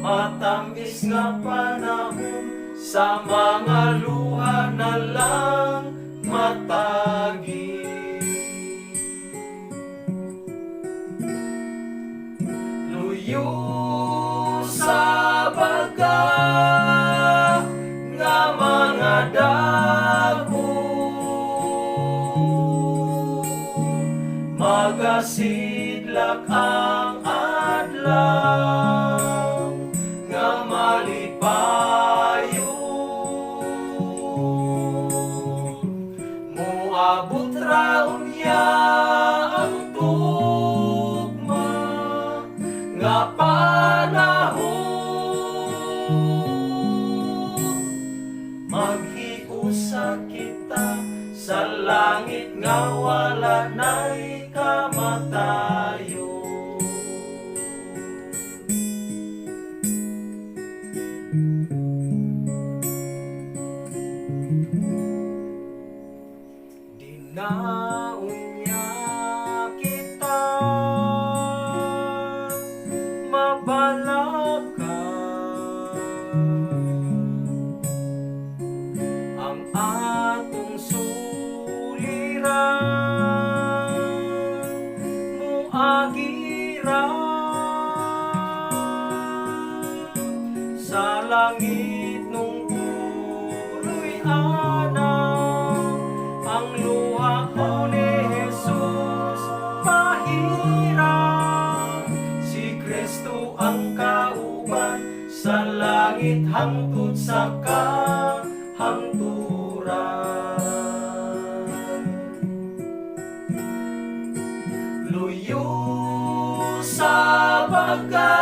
matamis nga panahon, sa mga luha na lang matagi. Luyo sa baga nga mga dako, magasidlak ang adlaw nga malipayon. Moabot raon niya ang tugma nga panahon, maghiusa kita sa langit nga wala na'y kamatayo. Dinaon niya kita mabalaka, ang atong suliran muagira sa langit nung puro'y anaw, ang luha ko ni Jesus pahirang, si Kristo ang kauban sa langit hangtod sa kahangturan. Luyo sa baga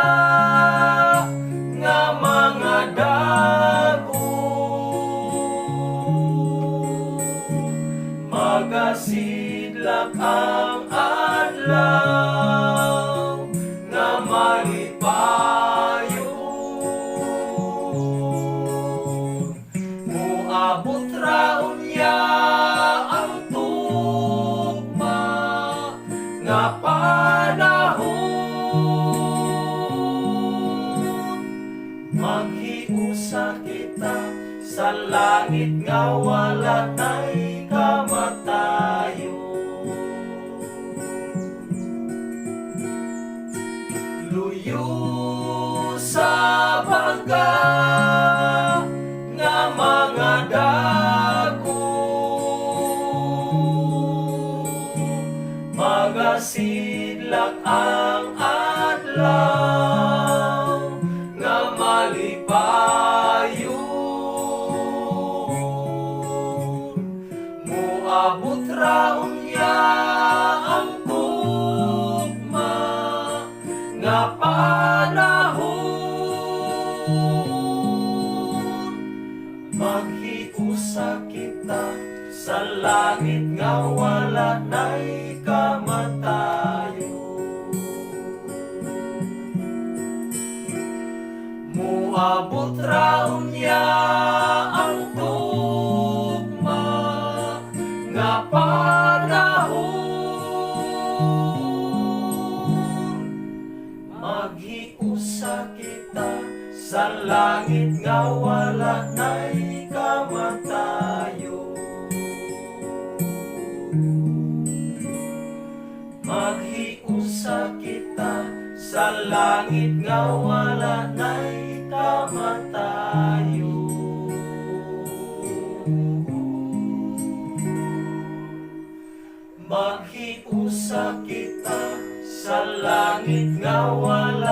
nga mga dako, magasidlak ang adlaw nga malipayon. Moabot raon niya ang tugma nga panahon, maghiusa kita sa langit nga wala na'y kamatayo. Luyo sa baga nga mga dako, magasidlak ang adlaw nga malipayon. Moabot raon niya ang tugma nga panahon, maghiusa kita sa langit nga wala na'y kamatayo. Moabot raon niya ang tugma nga panahon, maghiusa kita sa langit nga wala na'y kamatayo. Maghiusa kita sa langit nga wala na'y kamatayo. Maghiusa kita sa langit nga wala